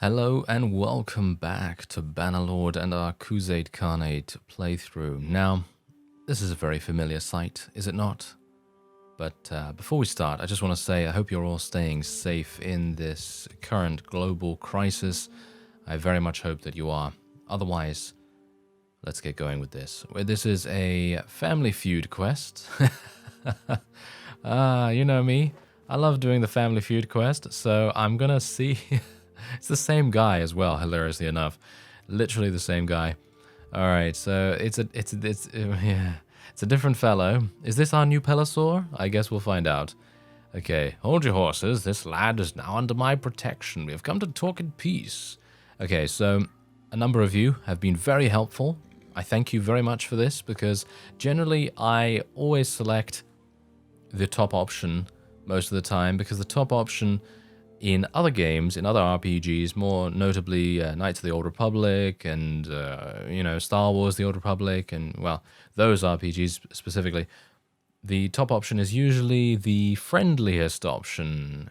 Hello and welcome back to Bannerlord and our Khuzait Khanate playthrough. Now, this is a very familiar sight, is it not? But before we start, I just want to say I hope you're all staying safe in this current global crisis. I very much hope that you are. Otherwise, let's get going with this. This is a Family Feud quest. You know me. I love doing the Family Feud quest, so I'm gonna see... It's the same guy as well, hilariously enough. Literally the same guy. Alright, so it's a different fellow. Is this our new Pelosaur? I guess we'll find out. Okay, hold your horses. This lad is now under my protection. We have come to talk in peace. Okay, so a number of you have been very helpful. I thank you very much for this because generally I always select the top option most of the time because the top option in other games, in other RPGs, more notably Knights of the Old Republic and, Star Wars The Old Republic and, well, those RPGs specifically, the top option is usually the friendliest option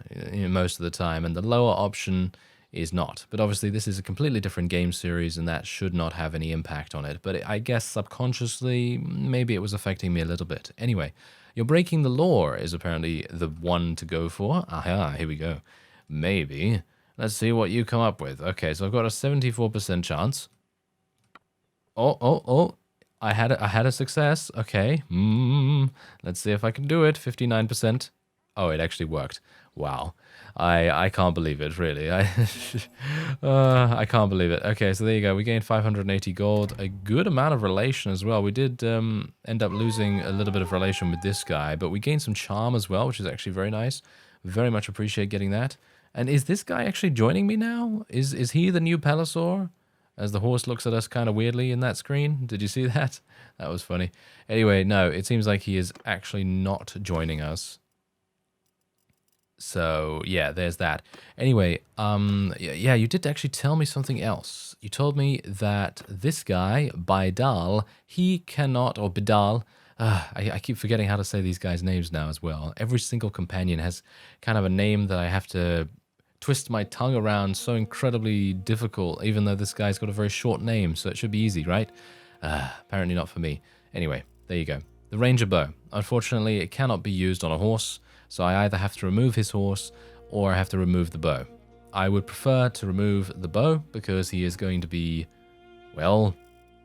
most of the time, and the lower option is not. But obviously this is a completely different game series and that should not have any impact on it. But I guess subconsciously, maybe it was affecting me a little bit. Anyway, you're breaking the law is apparently the one to go for. Aha, here we go. Maybe. Let's see what you come up with. Okay, so I've got a 74% chance. Oh. I had a success. Okay. Let's see if I can do it. 59%. Oh, it actually worked. Wow. I can't believe it, really. I can't believe it. Okay, so there you go. We gained 580 gold. A good amount of relation as well. We did end up losing a little bit of relation with this guy, but we gained some charm as well, which is actually very nice. Very much appreciate getting that. And is this guy actually joining me now? Is he the new Pelosaur? As the horse looks at us kind of weirdly in that screen. Did you see that? That was funny. Anyway, no, it seems like he is actually not joining us. So, yeah, there's that. Anyway, yeah, you did actually tell me something else. You told me that this guy, Baidal, he cannot, or Bidal, I keep forgetting how to say these guys' names now as well. Every single companion has kind of a name that I have to twist my tongue around, so incredibly difficult, even though this guy's got a very short name, so it should be easy, right? Apparently not for me. Anyway, there you go. The Ranger Bow. Unfortunately, it cannot be used on a horse, so I either have to remove his horse or I have to remove the bow. I would prefer to remove the bow because he is going to be, well,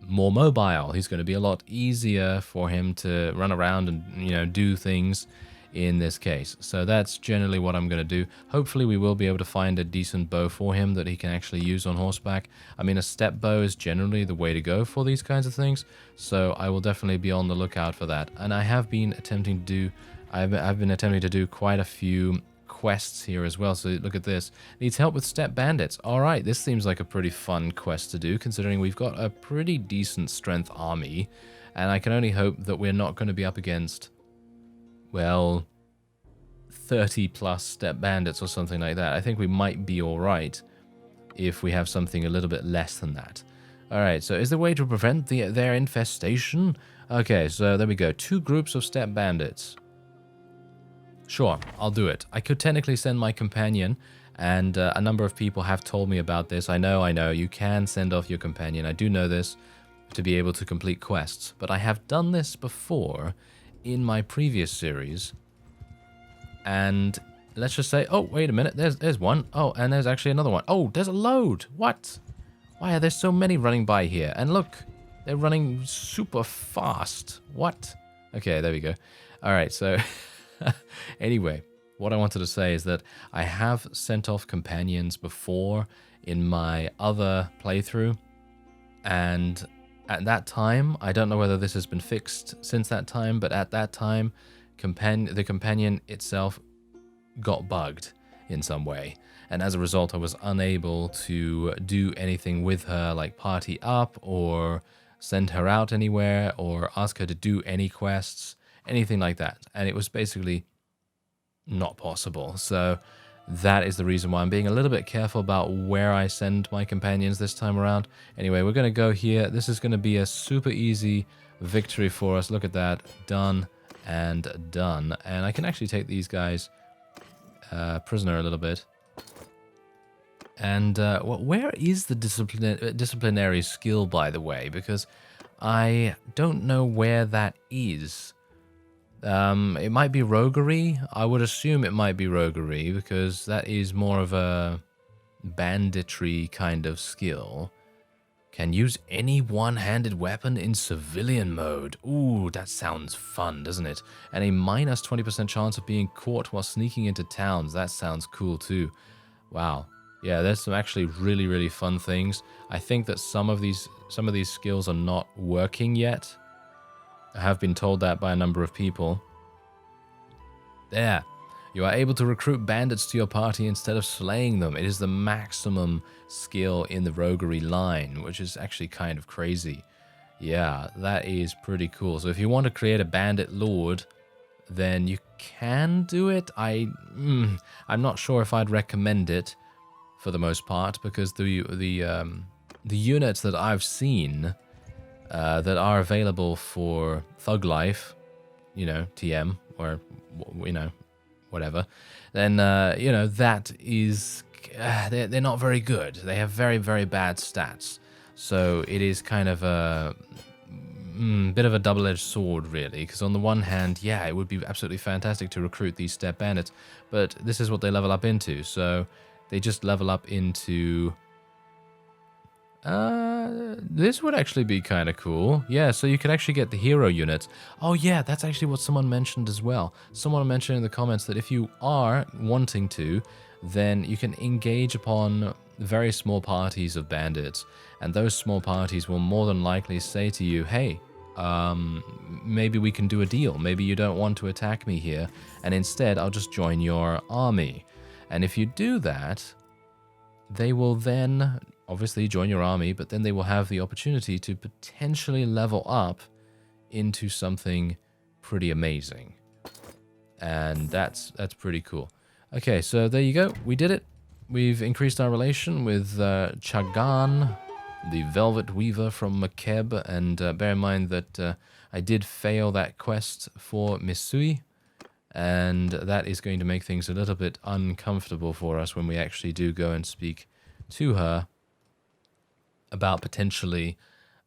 more mobile. He's going to be a lot easier for him to run around and, do things in this case. So that's generally what I'm going to do. Hopefully we will be able to find a decent bow for him that he can actually use on horseback. I mean, a step bow is generally the way to go for these kinds of things. So I will definitely be on the lookout for that. And I have been attempting to do, I've been attempting to do quite a few quests here as well. So look at this. Needs help with step bandits. All right, this seems like a pretty fun quest to do, considering we've got a pretty decent strength army. And I can only hope that we're not going to be up against, well, 30 plus step bandits or something like that. I think we might be all right if we have something a little bit less than that. All right, so is there a way to prevent their infestation? Okay, so there we go. 2 groups of step bandits. Sure, I'll do it. I could technically send my companion, and a number of people have told me about this. I know, you can send off your companion. I do know this, to be able to complete quests. But I have done this before in my previous series. And let's just say, oh, wait a minute, there's one. Oh, and there's actually another one. Oh, there's a load. What? Why are there so many running by here? And look, they're running super fast. What? Okay, there we go. All right, so... Anyway, what I wanted to say is that I have sent off companions before in my other playthrough, and at that time, I don't know whether this has been fixed since that time, but at that time, the companion itself got bugged in some way, and as a result, I was unable to do anything with her, like party up, or send her out anywhere, or ask her to do any quests, anything like that. And it was basically not possible. So that is the reason why I'm being a little bit careful about where I send my companions this time around. Anyway, we're going to go here. This is going to be a super easy victory for us. Look at that. Done and done. And I can actually take these guys prisoner a little bit. And where is the disciplinary skill, by the way? Because I don't know where that is. It might be roguery. I would assume it might be roguery because that is more of a banditry kind of skill. Can use any one-handed weapon in civilian mode. Ooh, that sounds fun, doesn't it? And a minus 20% chance of being caught while sneaking into towns. That sounds cool too. Wow. Yeah, there's some actually really, really fun things. I think that some of these skills are not working yet. I have been told that by a number of people. There. You are able to recruit bandits to your party instead of slaying them. It is the maximum skill in the roguery line, which is actually kind of crazy. Yeah, that is pretty cool. So if you want to create a bandit lord, then you can do it. I'm not sure if I'd recommend it for the most part, because the units that I've seen that are available for Thug Life, you know, TM, or, you know, whatever, then, you know, that is, they're not very good. They have very, very bad stats. So it is kind of a bit of a double-edged sword, really, because on the one hand, yeah, it would be absolutely fantastic to recruit these step bandits, but this is what they level up into. So they just level up into... this would actually be kind of cool. Yeah, so you could actually get the hero units. Oh yeah, that's actually what someone mentioned as well. Someone mentioned in the comments that if you are wanting to, then you can engage upon very small parties of bandits, and those small parties will more than likely say to you, hey, maybe we can do a deal. Maybe you don't want to attack me here, and instead I'll just join your army. And if you do that, they will then obviously join your army, but then they will have the opportunity to potentially level up into something pretty amazing. And that's pretty cool. Okay, so there you go. We did it. We've increased our relation with Chagan, the Velvet Weaver from Makeb, and bear in mind that I did fail that quest for Misui, and that is going to make things a little bit uncomfortable for us when we actually do go and speak to her about potentially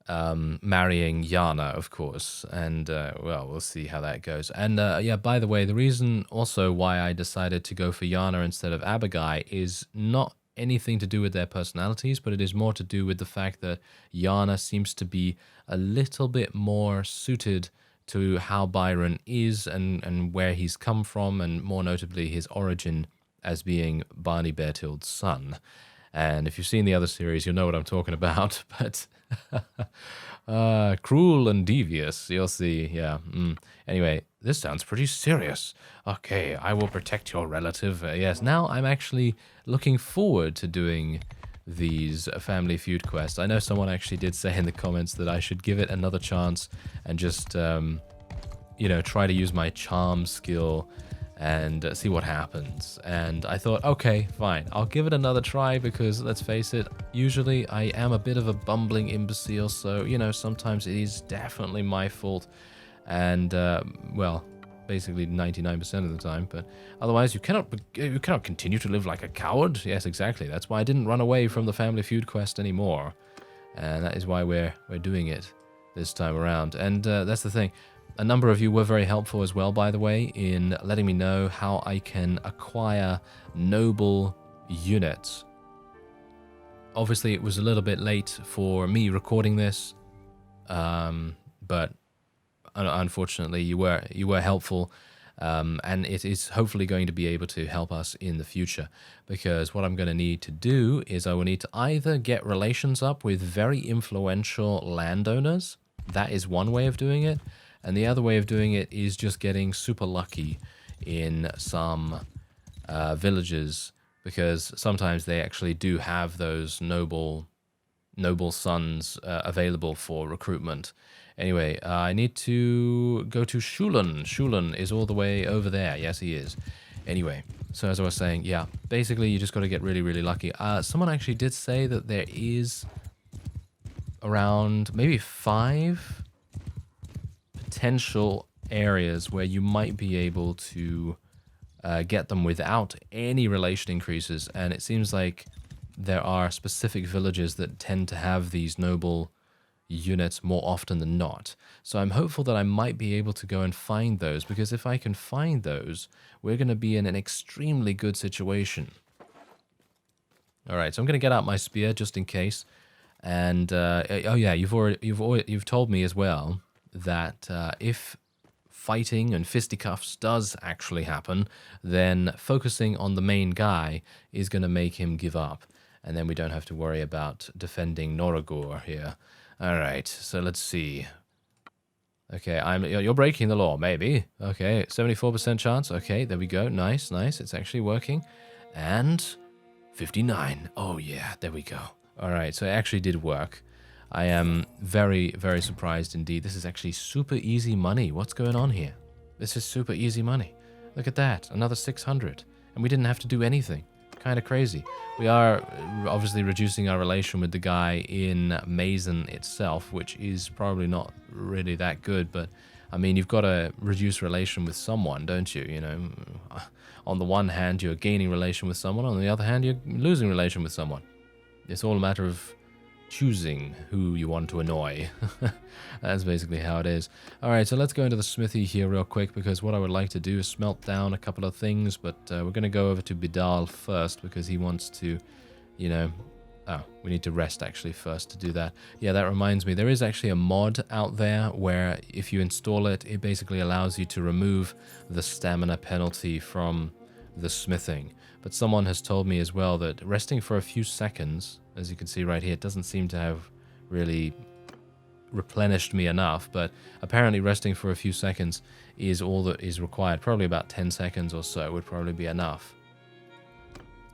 marrying Yana, of course, and well, we'll see how that goes. And yeah, by the way, the reason also why I decided to go for Yana instead of Abagai is not anything to do with their personalities, but it is more to do with the fact that Yana seems to be a little bit more suited to how Byron is and where he's come from, and more notably his origin as being Barney Beartild's son. And if you've seen the other series, you'll know what I'm talking about, but cruel and devious, you'll see, yeah. Anyway, this sounds pretty serious. Okay, I will protect your relative. Yes, now I'm actually looking forward to doing these Family Feud quests. I know someone actually did say in the comments that I should give it another chance and just, you know, try to use my charm skill and see what happens. And I thought, okay, fine, I'll give it another try, because let's face it, usually I am a bit of a bumbling imbecile, so, you know, sometimes it is definitely my fault. And, well, basically 99% of the time, but otherwise you cannot continue to live like a coward. Yes, exactly. That's why I didn't run away from the Family Feud quest anymore. And that is why we're doing it this time around. And that's the thing. A number of you were very helpful as well, by the way, in letting me know how I can acquire noble units. Obviously, it was a little bit late for me recording this, but unfortunately, you were helpful, and it is hopefully going to be able to help us in the future. Because what I'm going to need to do is I will need to either get relations up with very influential landowners. That is one way of doing it. And the other way of doing it is just getting super lucky in some villages, because sometimes they actually do have those noble sons available for recruitment. Anyway, I need to go to Shulan. Shulan is all the way over there. Yes, he is. Anyway, so as I was saying, yeah, basically you just got to get really, really lucky. Someone actually did say that there is around maybe 5 potential areas where you might be able to get them without any relation increases, and it seems like there are specific villages that tend to have these noble units more often than not. So I'm hopeful that I might be able to go and find those, because if I can find those, we're going to be in an extremely good situation. All right, so I'm going to get out my spear just in case. And oh yeah, you've told me as well that if fighting and fisticuffs does actually happen, then focusing on the main guy is going to make him give up, and then we don't have to worry about defending Noragor here. All right, so let's see. Okay, you're breaking the law, maybe. Okay, 74% chance. Okay, there we go. Nice, nice. It's actually working. And 59. Oh yeah, there we go. All right, so it actually did work. I am very, very surprised indeed. This is actually super easy money. What's going on here? This is super easy money. Look at that, another 600. And we didn't have to do anything. Kind of crazy. We are obviously reducing our relation with the guy in Mazen itself, which is probably not really that good, but I mean, you've got to reduce relation with someone, don't you? You know, on the one hand, you're gaining relation with someone. On the other hand, you're losing relation with someone. It's all a matter of choosing who you want to annoy. That's basically how it is. All right, so let's go into the smithy here real quick, because what I would like to do is smelt down a couple of things, but we're going to go over to Bidal first because he wants to, you know... Oh, we need to rest actually first to do that. Yeah, that reminds me, there is actually a mod out there where if you install it, it basically allows you to remove the stamina penalty from the smithing. But someone has told me as well that resting for a few seconds, as you can see right here, it doesn't seem to have really replenished me enough, but apparently resting for a few seconds is all that is required. Probably about 10 seconds or so would probably be enough.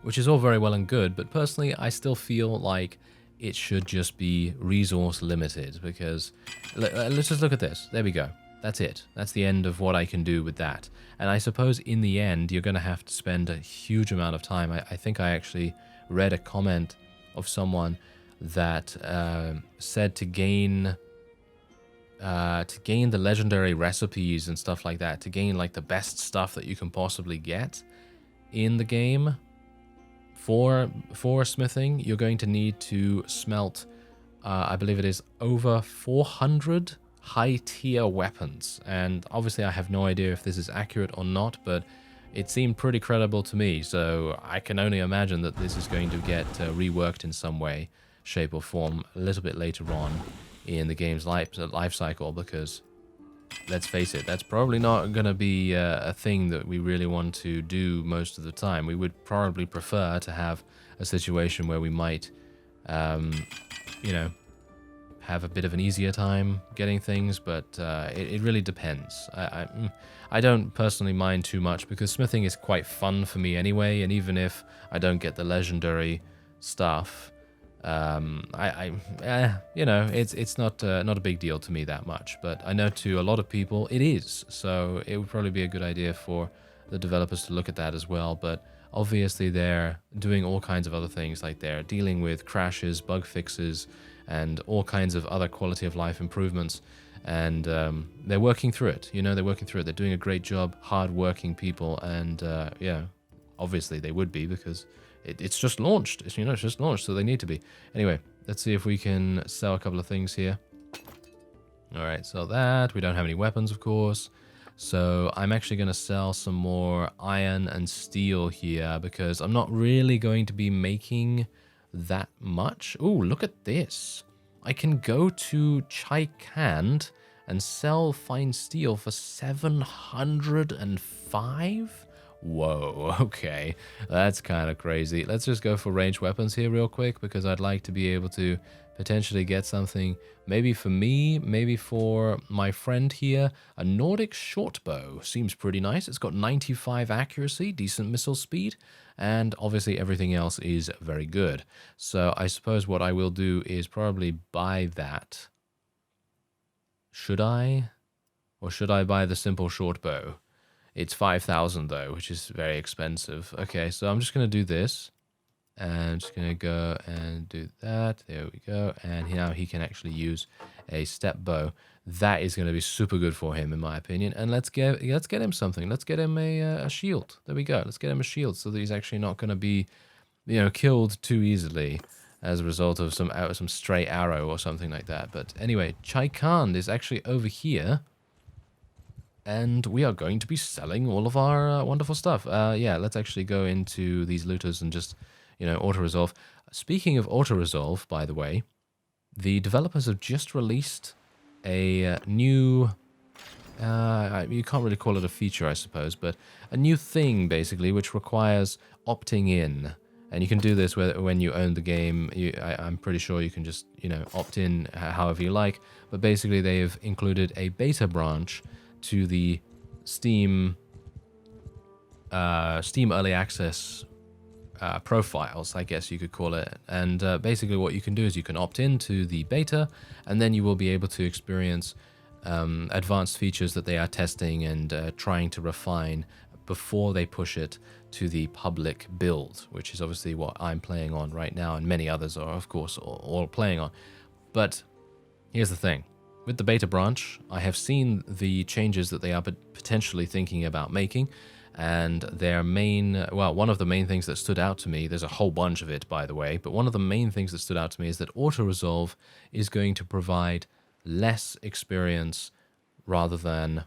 Which is all very well and good, but personally I still feel like it should just be resource limited, because let's just look at this. There we go. That's it. That's the end of what I can do with that. And I suppose in the end you're going to have to spend a huge amount of time. I think I actually read a comment of someone that said to gain the legendary recipes and stuff like that, to gain like the best stuff that you can possibly get in the game, for smithing, you're going to need to smelt, I believe it is over 400 high-tier weapons. And obviously I have no idea if this is accurate or not, but it seemed pretty credible to me, so I can only imagine that this is going to get reworked in some way, shape or form a little bit later on in the game's life cycle, because let's face it, that's probably not going to be a thing that we really want to do most of the time. We would probably prefer to have a situation where we might, you know, have a bit of an easier time getting things, but it really depends. I don't personally mind too much, because smithing is quite fun for me anyway, and even if I don't get the legendary stuff, you know, it's not a big deal to me that much, but I know to a lot of people it is, so it would probably be a good idea for the developers to look at that as well. But obviously they're doing all kinds of other things, like they're dealing with crashes, bug fixes, and all kinds of other quality of life improvements, and they're working through it. You know, they're working through it. They're doing a great job, hard-working people, and yeah, obviously they would be, because it's just launched. It's, you know, it's just launched, so they need to be. Anyway, let's see if we can sell a couple of things here. All right, sell that. We don't have any weapons, of course. So I'm actually going to sell some more iron and steel here, because I'm not really going to be making that much. Oh, look at this. I can go to Chaikand and sell fine steel for 705? Whoa, okay, that's kind of crazy. Let's just go for ranged weapons here real quick, because I'd like to be able to potentially get something, maybe for me, maybe for my friend here. A Nordic shortbow seems pretty nice. It's got 95 accuracy, decent missile speed, and obviously everything else is very good. So I suppose what I will do is probably buy that. Should I? Or should I buy the simple shortbow? It's 5,000 though, which is very expensive. Okay, so I'm just going to do this. And I'm just going to go and do that. There we go. And now he can actually use a step bow. That is going to be super good for him, in my opinion. And let's get him something. Let's get him a shield. There we go. Let's get him a shield, so that he's actually not going to be killed too easily as a result of some stray arrow or something like that. But anyway, Chai Khan is actually over here, and we are going to be selling all of our wonderful stuff. Yeah, let's actually go into these looters and just, auto-resolve. Speaking of auto-resolve, by the way, the developers have just released a new... you can't really call it a feature, I suppose, but a new thing, basically, which requires opting in. And you can do this when you own the game. I'm pretty sure you can just, opt in however you like. But basically, they've included a beta branch to the Steam Early Access profiles, I guess you could call it. And basically what you can do is you can opt into the beta, and then you will be able to experience advanced features that they are testing and trying to refine before they push it to the public build, which is obviously what I'm playing on right now, and many others are, of course, all playing on. But here's the thing. With the beta branch, I have seen the changes that they are potentially thinking about making, and their one of the main things that stood out to me, there's a whole bunch of it, by the way, but one of the main things that stood out to me is that auto-resolve is going to provide less experience rather than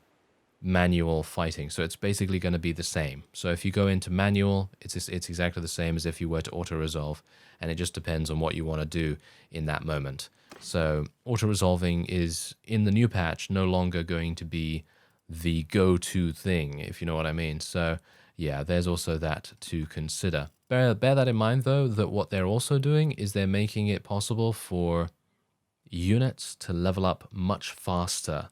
manual fighting. So it's basically going to be the same. So if you go into manual, it's exactly the same as if you were to auto-resolve, and it just depends on what you want to do in that moment. So auto-resolving is, in the new patch, no longer going to be the go-to thing, if you know what I mean. So yeah, there's also that to consider. Bear that in mind, though, that what they're also doing is they're making it possible for units to level up much faster,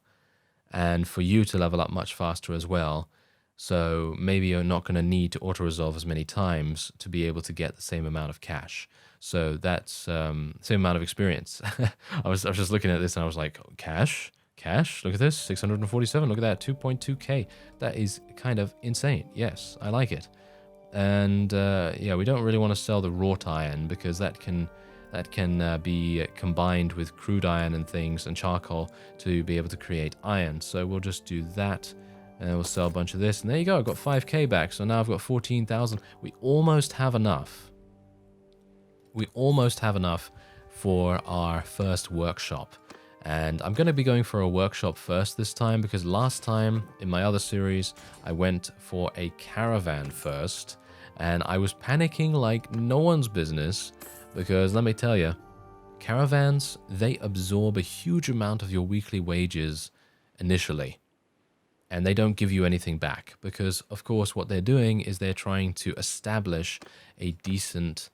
and for you to level up much faster as well. So maybe you're not going to need to auto-resolve as many times to be able to get the same amount of cash. So that's same amount of experience. I was just looking at this and I was like, cash? Look at this, 647. Look at that, 2.2k. That is kind of insane. Yes, I like it. And yeah, we don't really want to sell the wrought iron because that can be combined with crude iron and things and charcoal to be able to create iron. So we'll just do that, and we'll sell a bunch of this. And there you go, I've got 5k back, so now I've got 14,000. We almost have enough. We almost have enough for our first workshop. And I'm going to be going for a workshop first this time, because last time in my other series, I went for a caravan first, and I was panicking like no one's business. Because let me tell you, caravans, they absorb a huge amount of your weekly wages initially. And they don't give you anything back. Because, of course, what they're doing is they're trying to establish a decent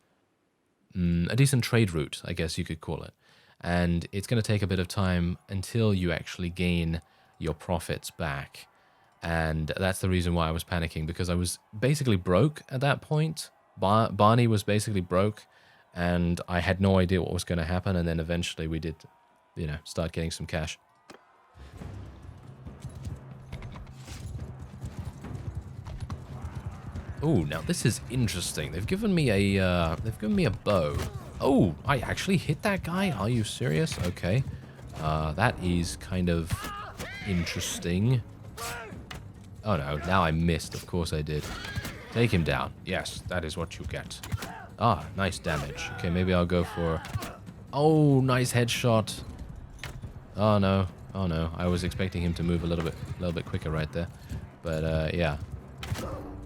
trade route, I guess you could call it. And it's going to take a bit of time until you actually gain your profits back. And that's the reason why I was panicking, because I was basically broke at that point. Barney was basically broke. And I had no idea what was going to happen, and then eventually we did, start getting some cash. Oh, now this is interesting. They've given me a bow. Oh, I actually hit that guy? Are you serious? Okay. That is kind of interesting. Oh no, now I missed. Of course I did. Take him down. Yes, that is what you get. Ah, nice damage. Okay, maybe I'll go for... Oh, nice headshot. Oh no. Oh no. I was expecting him to move a little bit quicker right there. But yeah.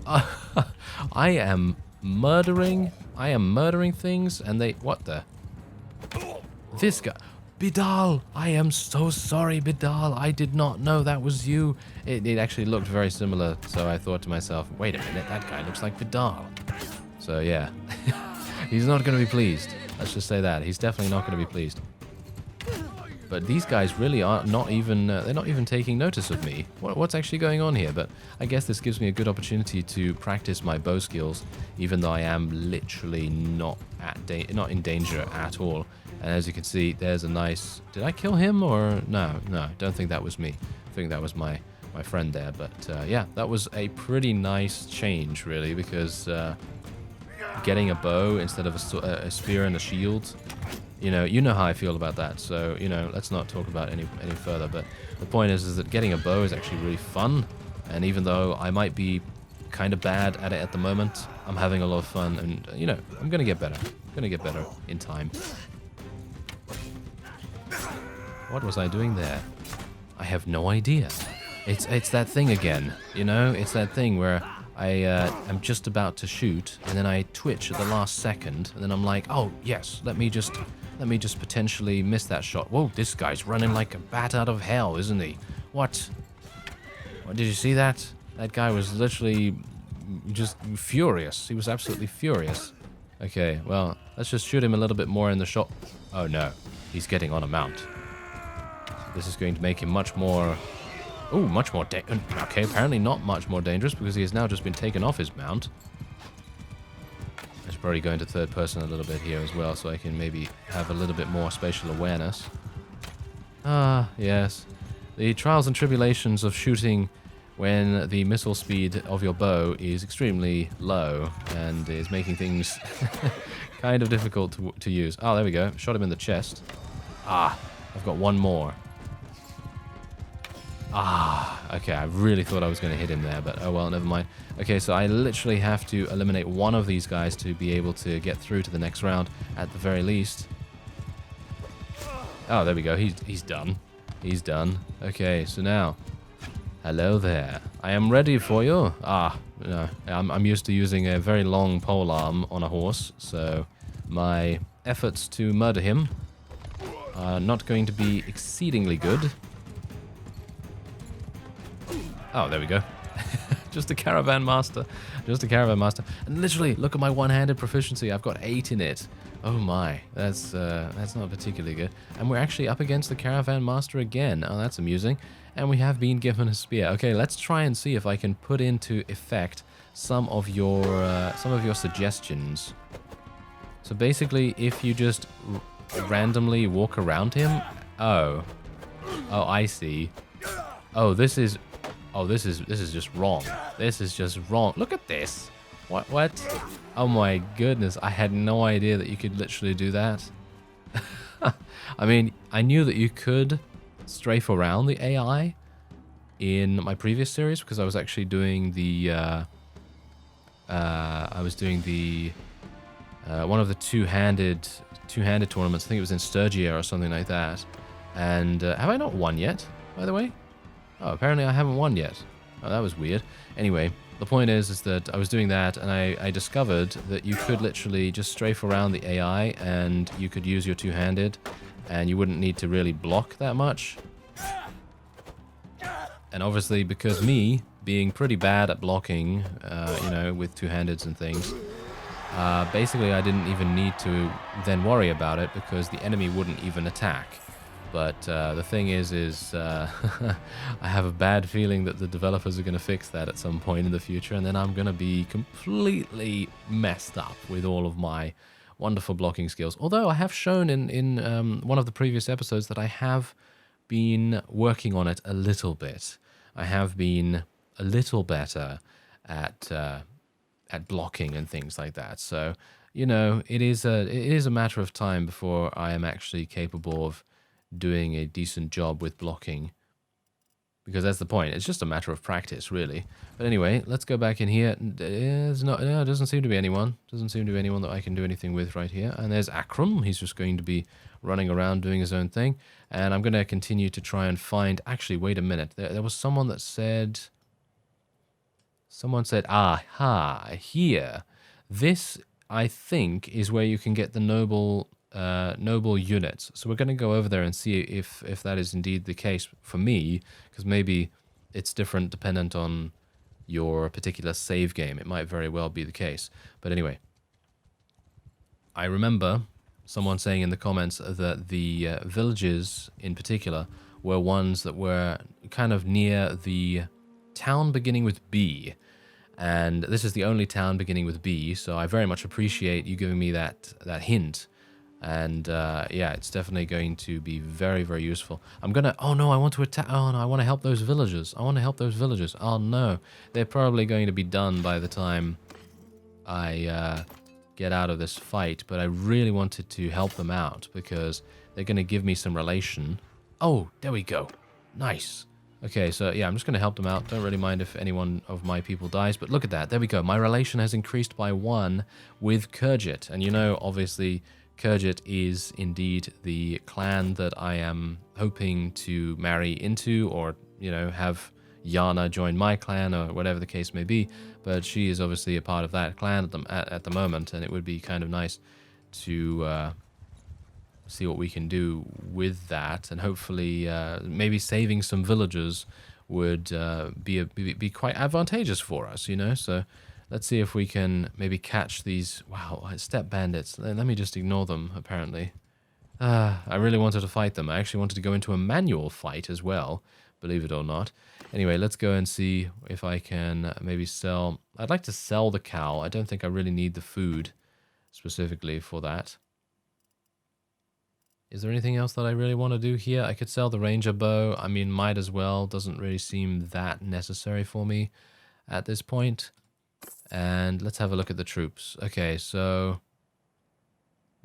I am murdering things, and they... What the? This guy... Bidal! I am so sorry, Bidal. I did not know that was you. It actually looked very similar, so I thought to myself, wait a minute, that guy looks like Bidal. So yeah, he's not going to be pleased. Let's just say that. He's definitely not going to be pleased. But these guys really are not even, they're not even taking notice of me. What's actually going on here? But I guess this gives me a good opportunity to practice my bow skills, even though I am literally not in danger at all. And as you can see, there's a nice... Did I kill him or... No, don't think that was me. I think that was my friend there. But yeah, that was a pretty nice change, really, because getting a bow instead of a spear and a shield... You know how I feel about that, so, let's not talk about it any further. But the point is that getting a bow is actually really fun, and even though I might be kind of bad at it at the moment. I'm having a lot of fun, and, you know, I'm going to get better. I'm going to get better in time. What was I doing there? I have no idea. It's that thing again, you know? It's that thing where I'm just about to shoot, and then I twitch at the last second, and then I'm like, oh, yes, let me just potentially miss that shot. Whoa, this guy's running like a bat out of hell, isn't he? What? Did you see that? That guy was literally just furious. He was absolutely furious. Okay, well, let's just shoot him a little bit more in the shot. Oh, no. He's getting on a mount. This is going to make him much more... Oh, much more... Okay, apparently not much more dangerous because he has now just been taken off his mount. I should probably go into third person a little bit here as well so I can maybe have a little bit more spatial awareness. Ah, yes. The trials and tribulations of shooting when the missile speed of your bow is extremely low and is making things kind of difficult to use. Oh, there we go. Shot him in the chest. Ah, I've got one more. Ah, okay, I really thought I was going to hit him there, but oh well, never mind. Okay, so I literally have to eliminate one of these guys to be able to get through to the next round at the very least. Oh, there we go. He's done. He's done. Okay, so now... Hello there. I am ready for you. Ah, no, I'm used to using a very long pole arm on a horse, so my efforts to murder him are not going to be exceedingly good. Oh, there we go. Just a caravan master. Just a caravan master. And literally, look at my one-handed proficiency. I've got 8 in it. Oh my, that's not particularly good. And we're actually up against the caravan master again. Oh, that's amusing. And we have been given a spear. Okay, let's try and see if I can put into effect some of your suggestions. So basically, if you just randomly walk around him, oh, I see. Oh, this is just wrong. This is just wrong. Look at this. What? Oh my goodness, I had no idea that you could literally do that. I mean, I knew that you could strafe around the AI in my previous series because I was actually doing the one of the two-handed tournaments. I think it was in Sturgia or something like that. And have I not won yet, by the way? Oh, apparently I haven't won yet. Oh, that was weird. Anyway, the point is that I was doing that, and I discovered that you could literally just strafe around the AI, and you could use your two-handed, and you wouldn't need to really block that much. And obviously, because me, being pretty bad at blocking, you know, with two-handeds and things, basically I didn't even need to then worry about it, because the enemy wouldn't even attack. But the thing is I have a bad feeling that the developers are going to fix that at some point in the future, and then I'm going to be completely messed up with all of my wonderful blocking skills. Although I have shown in one of the previous episodes that I have been working on it a little bit. I have been a little better at blocking and things like that. So, you know, it is a matter of time before I am actually capable of doing a decent job with blocking, because that's the point. It's just a matter of practice, really. But anyway, let's go back in here. It doesn't seem to be anyone. Doesn't seem to be anyone that I can do anything with right here. And there's Akram. He's just going to be running around doing his own thing. And I'm going to continue to try and find... Actually, wait a minute. There was someone that said... Someone said, aha, here. This, I think, is where you can get the noble units. So we're going to go over there and see if that is indeed the case for me, because maybe it's different dependent on your particular save game. It might very well be the case. But anyway, I remember someone saying in the comments that the villages in particular were ones that were kind of near the town beginning with B. And this is the only town beginning with B, so I very much appreciate you giving me that hint. And yeah, it's definitely going to be very, very useful. I'm gonna... Oh no, I want to attack... Oh no, I want to help those villagers. I want to help those villagers. Oh no, they're probably going to be done by the time I get out of this fight. But I really wanted to help them out because they're going to give me some relation. Oh, there we go. Nice. Okay, so yeah, I'm just going to help them out. Don't really mind if any one of my people dies, but look at that. There we go. My relation has increased by 1 with Khergit. And you know, obviously, Khergit is indeed the clan that I am hoping to marry into, or, you know, have Yana join my clan, or whatever the case may be. But she is obviously a part of that clan at the moment, and it would be kind of nice to see what we can do with that, and hopefully maybe saving some villagers would be quite advantageous for us, you know. So let's see if we can maybe catch these steppe bandits. Let me just ignore them. Apparently, I really wanted to fight them. I actually wanted to go into a manual fight as well, believe it or not. Anyway, let's go and see if I can maybe sell. I'd like to sell the cow. I don't think I really need the food specifically for that. Is there anything else that I really want to do here? I could sell the ranger bow. I mean, might as well. Doesn't really seem that necessary for me at this point. And let's have a look at the troops. Okay, so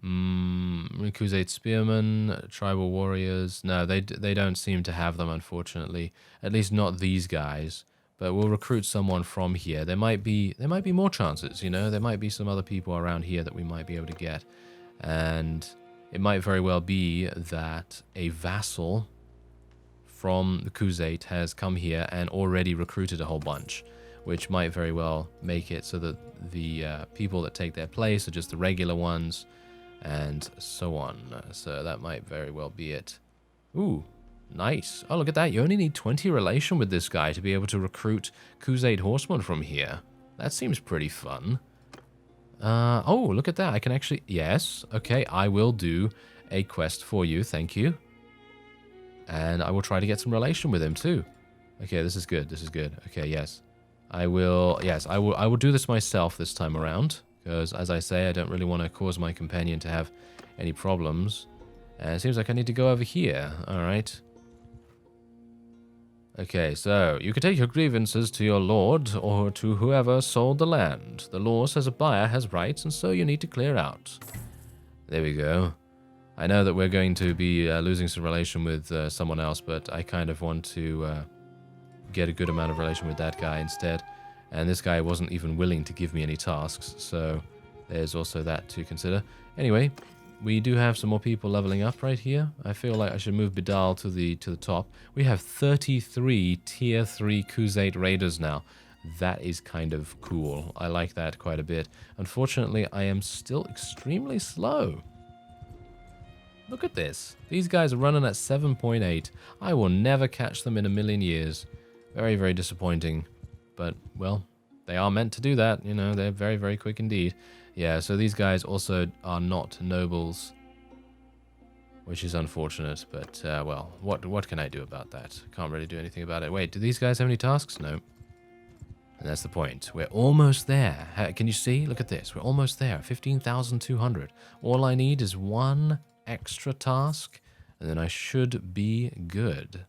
Khuzait spearmen, tribal warriors. No, they don't seem to have them, unfortunately. At least not these guys. But we'll recruit someone from here. There might be more chances, you know. There might be some other people around here that we might be able to get. And it might very well be that a vassal from the Khuzait has come here and already recruited a whole bunch, which might very well make it so that the people that take their place are just the regular ones, and so on. So that might very well be it. Ooh, nice. Oh, look at that. You only need 20 relation with this guy to be able to recruit Khuzait horsemen from here. That seems pretty fun. Oh, look at that. I can actually... Yes. Okay, I will do a quest for you. Thank you. And I will try to get some relation with him, too. Okay, this is good. This is good. Okay, yes. I will... Yes, I will do this myself this time around. Because, as I say, I don't really want to cause my companion to have any problems. And it seems like I need to go over here. All right. Okay, so you can take your grievances to your lord or to whoever sold the land. The law says a buyer has rights, and so you need to clear out. There we go. I know that we're going to be losing some relation with someone else, but I kind of want to get a good amount of relation with that guy instead. And this guy wasn't even willing to give me any tasks, so there's also that to consider. Anyway, we do have some more people leveling up right here. I feel like I should move Bidal to the top. We have 33 tier 3 Khuzait raiders now. That is kind of cool. I like that quite a bit. Unfortunately, I am still extremely slow. Look at this. These guys are running at 7.8. I will never catch them in a million years. Very, very disappointing. But, well, they are meant to do that. You know, they're very, very quick indeed. Yeah, so these guys also are not nobles, which is unfortunate, but, well, what can I do about that? Can't really do anything about it. Wait, do these guys have any tasks? No. And that's the point. We're almost there. Can you see? Look at this. We're almost there. 15,200. All I need is one extra task, and then I should be good.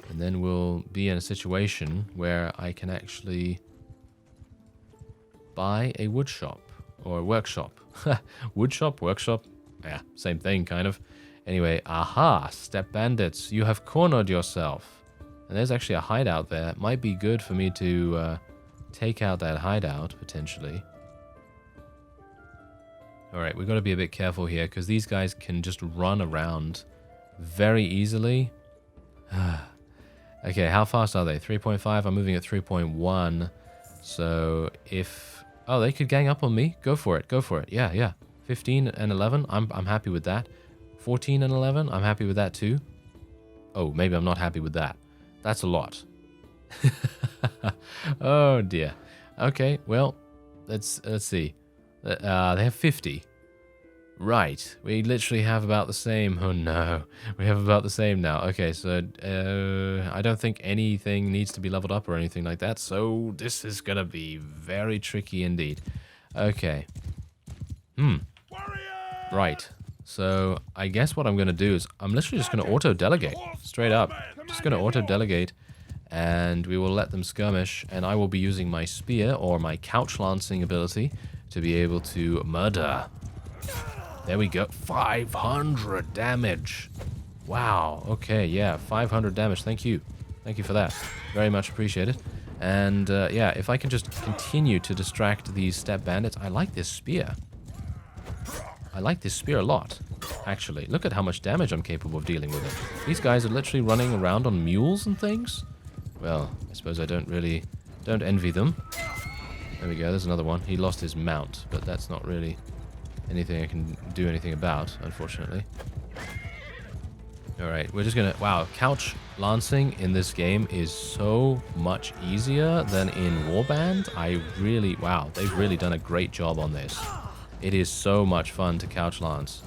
And then we'll be in a situation where I can actually buy a wood shop or a workshop. Wood shop, workshop, yeah, same thing kind of. Anyway, aha, steppe bandits, you have cornered yourself. And there's actually a hideout there. It might be good for me to take out that hideout potentially. All right, we've got to be a bit careful here because these guys can just run around very easily. Okay, how fast are they? 3.5. I'm moving at 3.1. So if... Oh, they could gang up on me. Go for it. Go for it. Yeah, yeah. 15 and 11. I'm happy with that. 14 and 11. I'm happy with that too. Oh, maybe I'm not happy with that. That's a lot. Oh dear. Okay, well, let's see. They have 50. Right, we literally have about the same. Oh no, we have about the same now. Okay, so I don't think anything needs to be leveled up or anything like that, so this is gonna be very tricky indeed. Okay. Right, so I guess what I'm gonna do is I'm literally just gonna auto-delegate, straight up. Just gonna auto-delegate, and we will let them skirmish, and I will be using my spear or my couch lancing ability to be able to murder. There we go. 500 damage. Wow. Okay, yeah. 500 damage. Thank you. Thank you for that. Very much appreciated. And yeah, if I can just continue to distract these step bandits. I like this spear. I like this spear a lot, actually. Look at how much damage I'm capable of dealing with it. These guys are literally running around on mules and things. Well, I suppose I don't envy them. There we go, there's another one. He lost his mount, but that's not really anything I can do anything about, unfortunately. Alright, we're just gonna... Wow, couch lancing in this game is so much easier than in Warband. I really... Wow, they've really done a great job on this. It is so much fun to couch lance.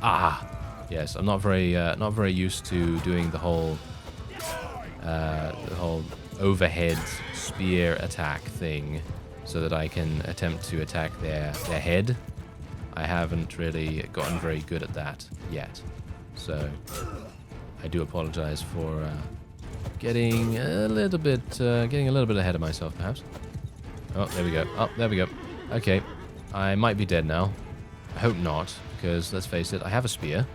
Ah! Yes, I'm not very used to doing the whole overhead spear attack thing so that I can attempt to attack their head. I haven't really gotten very good at that yet. So I do apologize for getting a little bit ahead of myself, perhaps. Oh, there we go. Oh, there we go. Okay, I might be dead now. I hope not, because let's face it, I have a spear.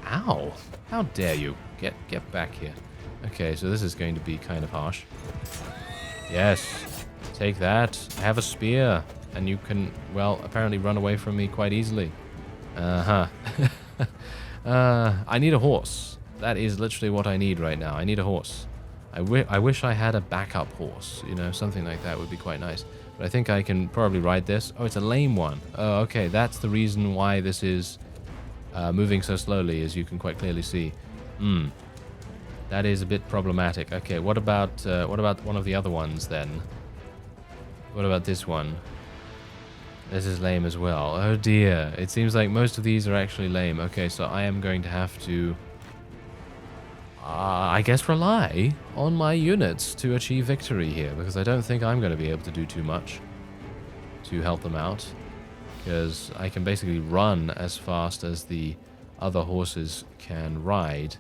Ow! How dare you? Get back here. Okay, so this is going to be kind of harsh. Yes, take that. I have a spear, and you can, well, apparently run away from me quite easily. Uh-huh. I need a horse. That is literally what I need right now. I need a horse. I wish I had a backup horse. You know, something like that would be quite nice. But I think I can probably ride this. Oh, it's a lame one. Oh, okay. That's the reason why this is moving so slowly, as you can quite clearly see. That is a bit problematic. Okay, what about one of the other ones then? What about this one? This is lame as well. Oh dear. It seems like most of these are actually lame. Okay, so I am going to have to... I guess rely on my units to achieve victory here, because I don't think I'm going to be able to do too much to help them out, because I can basically run as fast as the other horses can ride.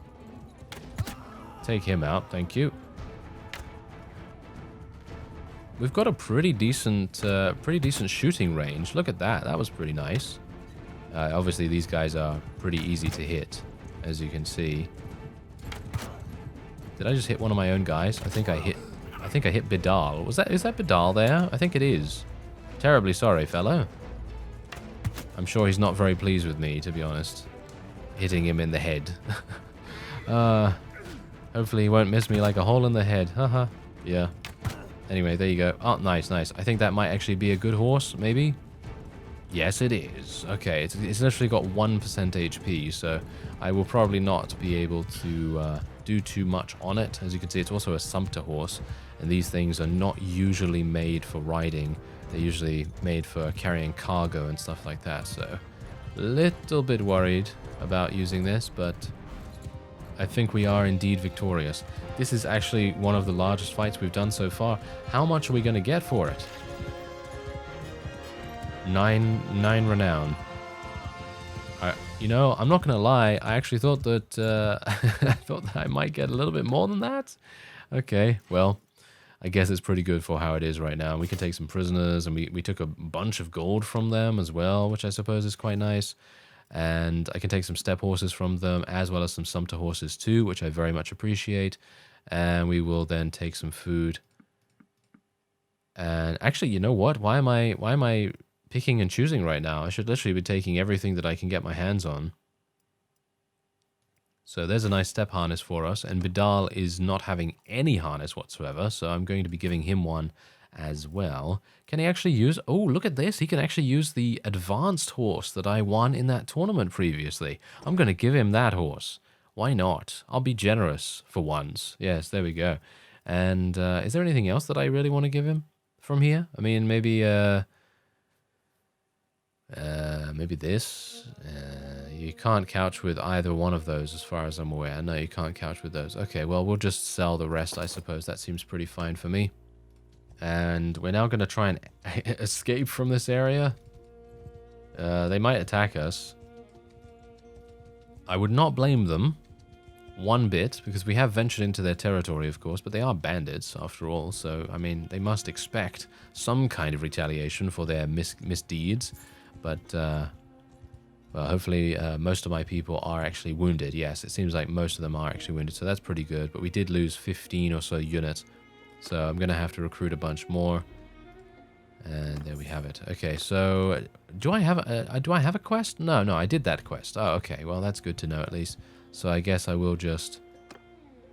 Take him out, thank you. We've got a pretty decent shooting range. Look at that, that was pretty nice. Obviously these guys are pretty easy to hit, as you can see. Did I just hit one of my own guys? I think I hit Bidal. Is that Bidal there? I think it is. Terribly sorry, fellow. I'm sure he's not very pleased with me, to be honest. Hitting him in the head. Hopefully he won't miss me like a hole in the head. Haha. Yeah. Anyway, there you go. Oh, nice, nice. I think that might actually be a good horse, maybe? Yes, it is. Okay, it's literally got 1% HP, so I will probably not be able to do too much on it. As you can see, it's also a sumpter horse, and these things are not usually made for riding. They're usually made for carrying cargo and stuff like that, so a little bit worried about using this, but I think we are indeed victorious. This is actually one of the largest fights we've done so far. How much are we going to get for it? 9 renown. You know, I'm not gonna lie. I actually thought that I thought that I might get a little bit more than that. Okay, well, I guess it's pretty good for how it is right now. We can take some prisoners, and we took a bunch of gold from them as well, which I suppose is quite nice. And I can take some step horses from them, as well as some sumpter horses too, which I very much appreciate. And we will then take some food. And actually, you know what? Why am I picking and choosing right now? I should literally be taking everything that I can get my hands on. So there's a nice step harness for us, and Bidal is not having any harness whatsoever, so I'm going to be giving him one as well. Can he actually use... Oh, look at this. He can actually use the advanced horse that I won in that tournament previously. I'm going to give him that horse. Why not? I'll be generous for once. Yes, there we go. And is there anything else that I really want to give him from here? I mean, maybe this. You can't couch with either one of those as far as I'm aware. No, you can't couch with those. Okay, well, we'll just sell the rest, I suppose. That seems pretty fine for me. And we're now going to try and escape from this area. They might attack us. I would not blame them one bit, because we have ventured into their territory, of course, but they are bandits, after all. So, I mean, they must expect some kind of retaliation for their misdeeds. But Well, hopefully most of my people are actually wounded. Yes, it seems like most of them are actually wounded, so that's pretty good. But we did lose 15 or so units, so I'm going to have to recruit a bunch more. And there we have it. Okay, so do I have a quest? No, I did that quest. Oh, okay. Well, that's good to know at least. So I guess I will just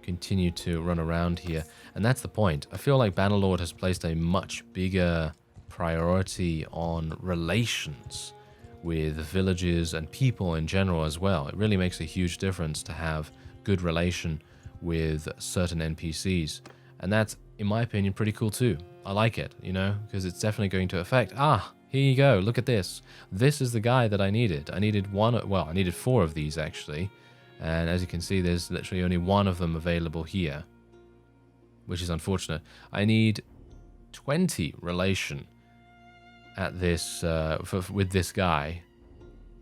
continue to run around here. And that's the point. I feel like Bannerlord has placed a much bigger priority on relations with villages and people in general as well. It really makes a huge difference to have good relation with certain NPCs. And that's, in my opinion, pretty cool too. I like it, you know, because it's definitely going to affect... Ah, here you go. Look at this. This is the guy that I needed. I needed I needed 4 of these actually. And as you can see, there's literally only 1 of them available here, which is unfortunate. I need 20 relation at this with this guy,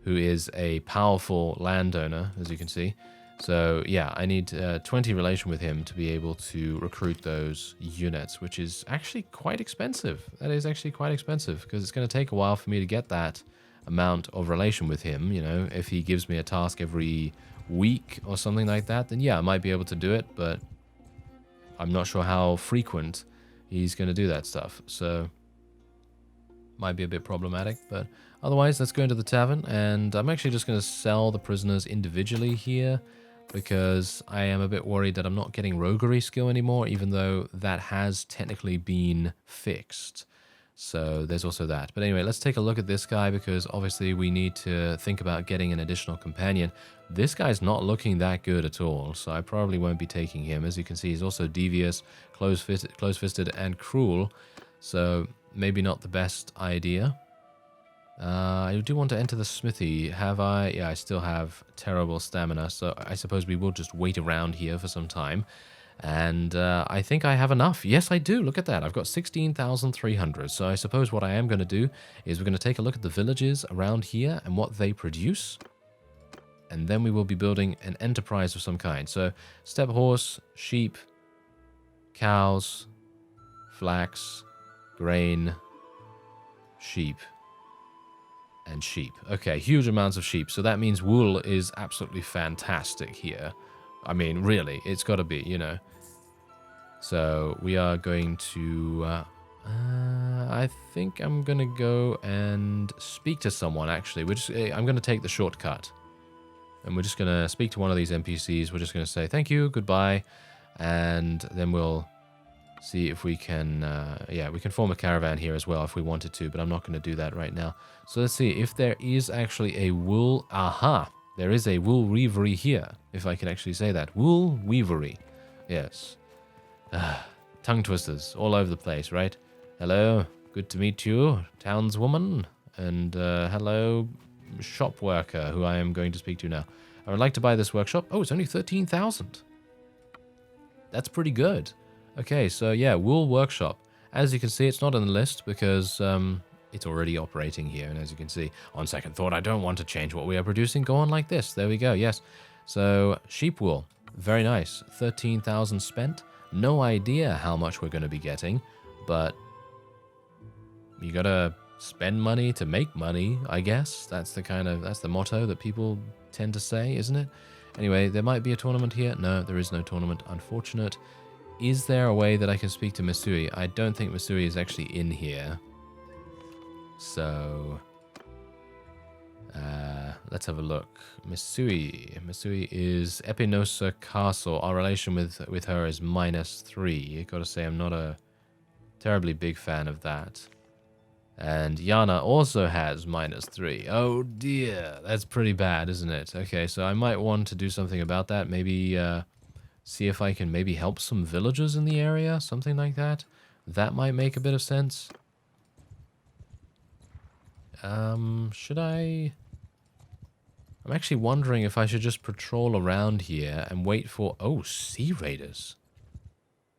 who is a powerful landowner, as you can see. So yeah, I need 20 relation with him to be able to recruit those units, which is actually quite expensive. That is actually quite expensive, because it's going to take a while for me to get that amount of relation with him. You know, if he gives me a task every week or something like that, then yeah, I might be able to do it, but I'm not sure how frequent he's going to do that stuff. So might be a bit problematic, but otherwise, let's go into the tavern, and I'm actually just going to sell the prisoners individually here, because I am a bit worried that I'm not getting roguery skill anymore, even though that has technically been fixed. So there's also that. But anyway, let's take a look at this guy, because obviously we need to think about getting an additional companion. This guy's not looking that good at all, so I probably won't be taking him. As you can see, he's also devious, close-fisted, and cruel, so maybe not the best idea. I do want to enter the smithy. Have I? Yeah, I still have terrible stamina, so I suppose we will just wait around here for some time. And I think I have enough. Yes, I do. Look at that. I've got 16,300. So I suppose what I am going to do is we're going to take a look at the villages around here and what they produce. And then we will be building an enterprise of some kind. So steppe horse, sheep, cows, flax, grain, sheep, and sheep. Okay, huge amounts of sheep. So that means wool is absolutely fantastic here. I mean, really, it's got to be, you know. So we are going to... I think I'm going to go and speak to someone, actually. I'm going to take the shortcut. And we're just going to speak to one of these NPCs. We're just going to say, thank you, goodbye. And then we'll see if we can... yeah, we can form a caravan here as well if we wanted to, but I'm not going to do that right now. So let's see if there is actually a wool... Aha! There is a wool weavery here, if I can actually say that. Wool weavery. Yes. Tongue twisters all over the place, right? Hello, good to meet you, townswoman. And hello, shop worker, who I am going to speak to now. I would like to buy this workshop. Oh, it's only 13,000. That's pretty good. Okay, so yeah, wool workshop. As you can see, it's not on the list because it's already operating here. And as you can see, on second thought, I don't want to change what we are producing. Go on like this. There we go. Yes. So sheep wool. Very nice. 13,000 spent. No idea how much we're going to be getting, but you got to spend money to make money, I guess. That's the motto that people tend to say, isn't it? Anyway, there might be a tournament here. No, there is no tournament. Unfortunate. Is there a way that I can speak to Misui? I don't think Misui is actually in here. So, let's have a look. Misui. Misui is Epinosa Castle. Our relation with her is -3. I gotta say, I'm not a terribly big fan of that. And Yana also has -3. Oh dear, that's pretty bad, isn't it? Okay, so I might want to do something about that. Maybe see if I can maybe help some villagers in the area, something like that. That might make a bit of sense. Should I... I'm actually wondering if I should just patrol around here and wait for... Oh, sea raiders.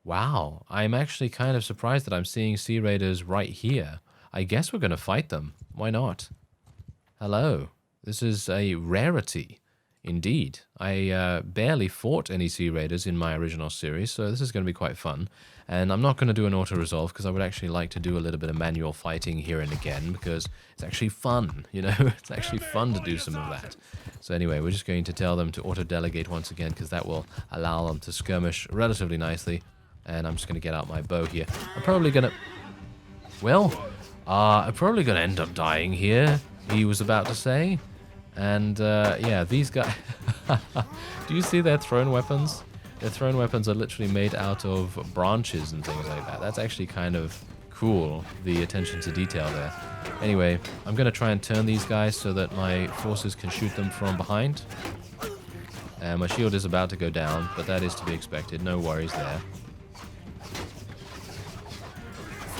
Wow, I'm actually kind of surprised that I'm seeing sea raiders right here. I guess we're going to fight them. Why not? Hello. This is a rarity Indeed. I barely fought any Sea Raiders in my original series, so this is going to be quite fun. And I'm not going to do an auto-resolve because I would actually like to do a little bit of manual fighting here and again because it's actually fun, you know? It's actually fun to do some of that. So anyway, we're just going to tell them to auto-delegate once again because that will allow them to skirmish relatively nicely. And I'm just going to get out my bow here. I'm probably going to... Well, I'm probably going to end up dying here, he was about to say. And, yeah, these guys... Do you see their thrown weapons? Their thrown weapons are literally made out of branches and things like that. That's actually kind of cool, the attention to detail there. Anyway, I'm going to try and turn these guys so that my forces can shoot them from behind. And my shield is about to go down, but that is to be expected. No worries there.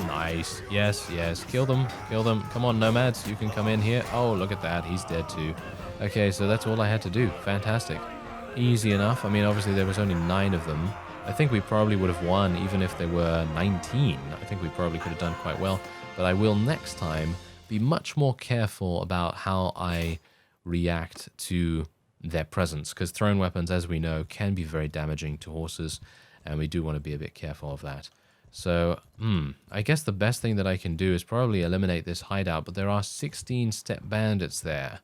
Nice. Yes, yes. Kill them. Kill them. Come on, nomads. You can come in here. Oh, look at that. He's dead too. Okay, so that's all I had to do. Fantastic. Easy enough. I mean, obviously there was only 9 of them. I think we probably would have won even if there were 19. I think we probably could have done quite well. But I will next time be much more careful about how I react to their presence. Because thrown weapons, as we know, can be very damaging to horses. And we do want to be a bit careful of that. So, I guess the best thing that I can do is probably eliminate this hideout, but there are 16 step bandits there,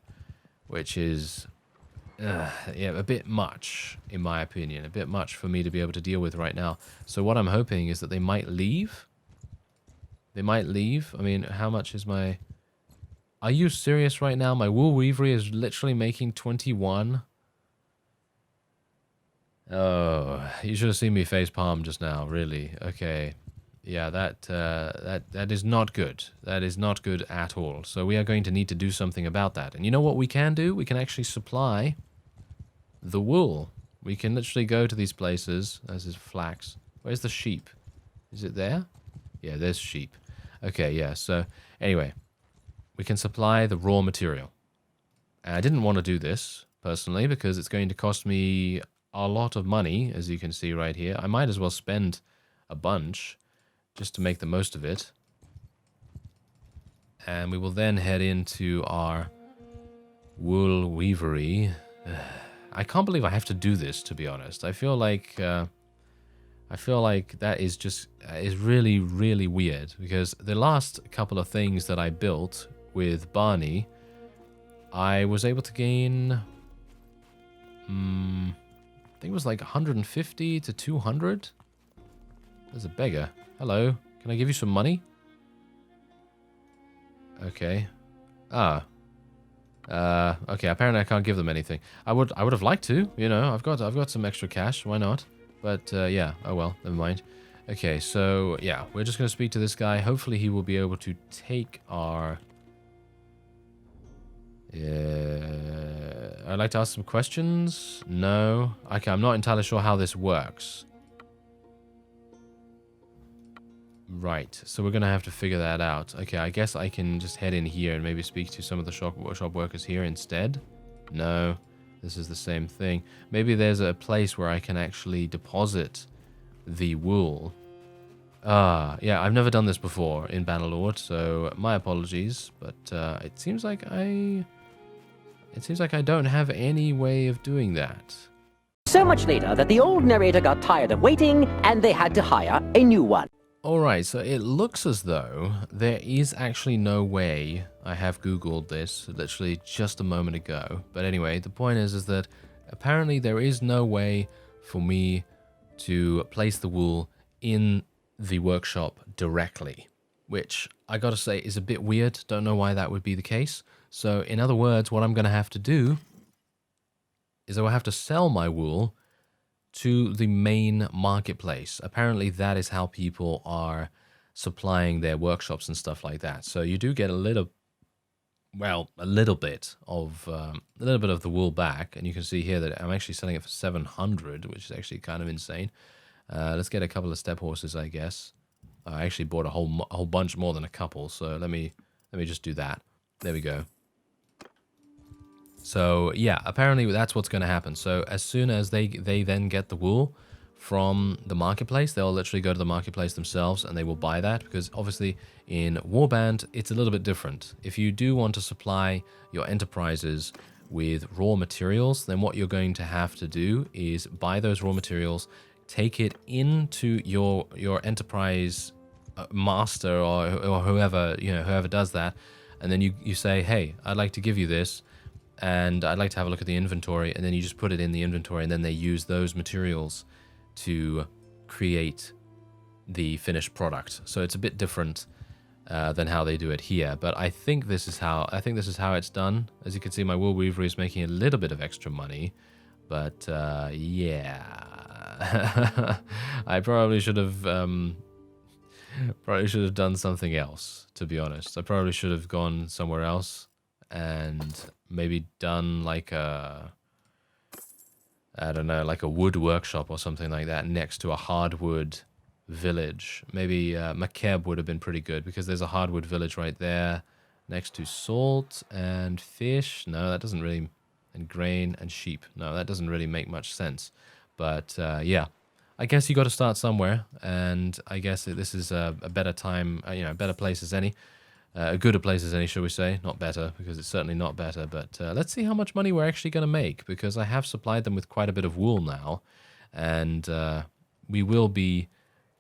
which is, yeah, a bit much, in my opinion, a bit much for me to be able to deal with right now. So what I'm hoping is that they might leave. They might leave. I mean, how much is my... Are you serious right now? My wool weavery is literally making 21. Oh, you should have seen me face palm just now, really. Okay. Yeah, that is not good. That is not good at all. So we are going to need to do something about that. And you know what we can do? We can actually supply the wool. We can literally go to these places. This is flax. Where's the sheep? Is it there? Yeah, there's sheep. Okay, yeah. So anyway, we can supply the raw material. And I didn't want to do this, personally, because it's going to cost me a lot of money, as you can see right here. I might as well spend a bunch just to make the most of it. And we will then head into our wool weavery. I can't believe I have to do this, to be honest. I feel like that is really, really weird, because the last couple of things that I built with Barney, I was able to gain I think it was like 150 to 200. There's a beggar. Hello. Can I give you some money? Okay. Okay, apparently I can't give them anything. I would have liked to, you know. I've got some extra cash. Why not? But yeah, oh well, never mind. Okay, so yeah, we're just going to speak to this guy. Hopefully he will be able to take our... I'd like to ask some questions. No. Okay, I'm not entirely sure how this works. Right, so we're going to have to figure that out. Okay, I guess I can just head in here and maybe speak to some of the shop workers here instead. No, this is the same thing. Maybe there's a place where I can actually deposit the wool. Yeah, I've never done this before in Bannerlord, so my apologies. But it seems like I don't have any way of doing that. So much later that the old narrator got tired of waiting and they had to hire a new one. Alright, so it looks as though there is actually no way. I have Googled this literally just a moment ago. But anyway, the point is that apparently there is no way for me to place the wool in the workshop directly, which I gotta say is a bit weird. Don't know why that would be the case. So in other words, what I'm gonna have to do is I will have to sell my wool to the main marketplace. Apparently that is how people are supplying their workshops and stuff like that. So you do get a little bit of the wool back, and you can see here that I'm actually selling it for 700, which is actually kind of insane. Let's get a couple of step horses, I guess. I actually bought a whole bunch more than a couple, so let me just do that. There we go. So yeah, apparently that's what's going to happen. So as soon as they then get the wool from the marketplace, they'll literally go to the marketplace themselves and they will buy that, because obviously in Warband it's a little bit different. If you do want to supply your enterprises with raw materials, then what you're going to have to do is buy those raw materials, take it into your enterprise master or whoever, whoever does that, and then you say, hey, I'd like to give you this, and I'd like to have a look at the inventory, and then you just put it in the inventory, and then they use those materials to create the finished product. So it's a bit different than how they do it here, but I think this is how it's done. As you can see, my wool weaver is making a little bit of extra money, but yeah, I probably should have done something else, to be honest. I probably should have gone somewhere else and maybe done like a, I don't know, like a wood workshop or something like that next to a hardwood village. Maybe Makeb would have been pretty good because there's a hardwood village right there next to salt and fish. No, that doesn't really, and grain and sheep. No, that doesn't really make much sense. But yeah, I guess you got to start somewhere, and I guess this is a better time, a better place as any, a gooder place as any, shall we say? Not better, because it's certainly not better. But let's see how much money we're actually going to make, because I have supplied them with quite a bit of wool now, and we will be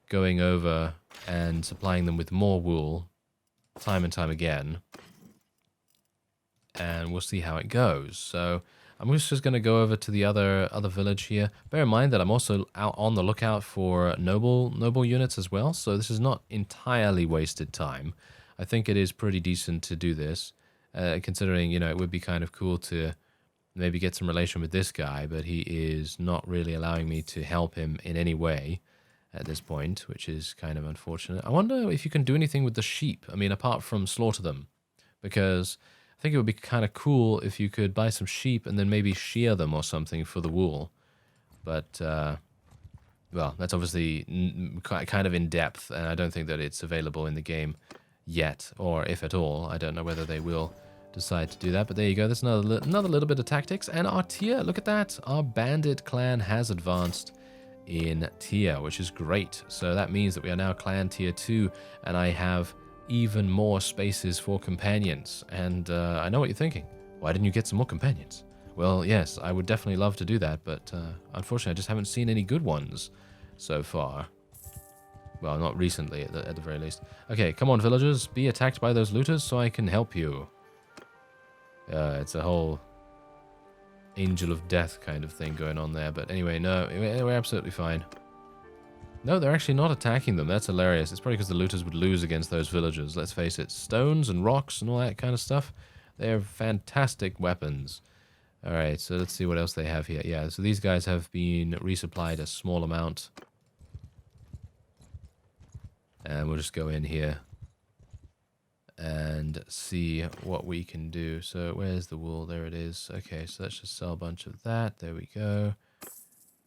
going over and supplying them with more wool time and time again, and we'll see how it goes. So I'm just going to go over to the other village here. Bear in mind that I'm also out on the lookout for noble units as well, so this is not entirely wasted time. I think it is pretty decent to do this, considering, it would be kind of cool to maybe get some relation with this guy, but he is not really allowing me to help him in any way at this point, which is kind of unfortunate. I wonder if you can do anything with the sheep, I mean, apart from slaughter them, because I think it would be kind of cool if you could buy some sheep and then maybe shear them or something for the wool. But, well, that's obviously kind of in depth, and I don't think that it's available in the game yet, or if at all. I don't know whether they will decide to do that, but there you go. There's another little bit of tactics, and our tier, look at that. Our bandit clan has advanced in tier, which is great. So that means that we are now clan tier 2, and I have even more spaces for companions. And I know what you're thinking. Why didn't you get some more companions? Well, yes, I would definitely love to do that, but unfortunately I just haven't seen any good ones so far. Well, not recently, at the very least. Okay, come on, villagers. Be attacked by those looters so I can help you. It's a whole angel of death kind of thing going on there. But anyway, no, we're absolutely fine. No, they're actually not attacking them. That's hilarious. It's probably because the looters would lose against those villagers. Let's face it. Stones and rocks and all that kind of stuff. They're fantastic weapons. Alright, so let's see what else they have here. Yeah, so these guys have been resupplied a small amount. And we'll just go in here and see what we can do. So where's the wool? There it is. Okay, so let's just sell a bunch of that. There we go.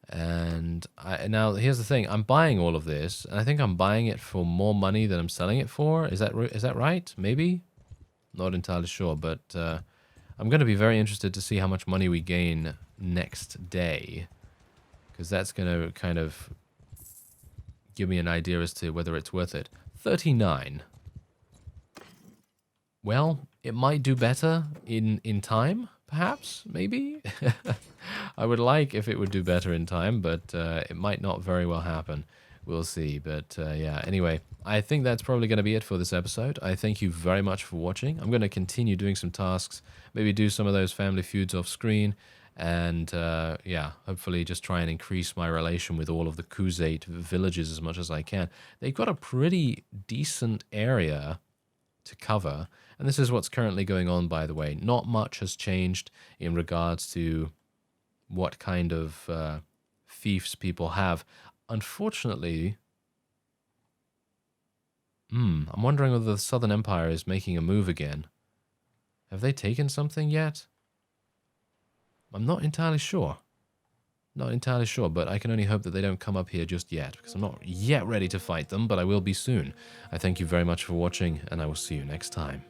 And now here's the thing. I'm buying all of this, and I think I'm buying it for more money than I'm selling it for. Is that right? Maybe? Not entirely sure, but I'm going to be very interested to see how much money we gain next day, because that's going to kind of give me an idea as to whether it's worth it. 39. Well, it might do better in time, perhaps, maybe? I would like if it would do better in time, but it might not very well happen. We'll see, but yeah. Anyway, I think that's probably going to be it for this episode. I thank you very much for watching. I'm going to continue doing some tasks, maybe do some of those family feuds off screen, and yeah, hopefully just try and increase my relation with all of the Khuzait villages as much as I can. They've got a pretty decent area to cover, and this is what's currently going on, by the way. Not much has changed in regards to what kind of fiefs people have. Unfortunately, I'm wondering whether the Southern Empire is making a move again. Have they taken something yet? I'm not entirely sure. Not entirely sure, but I can only hope that they don't come up here just yet, because I'm not yet ready to fight them, but I will be soon. I thank you very much for watching, and I will see you next time.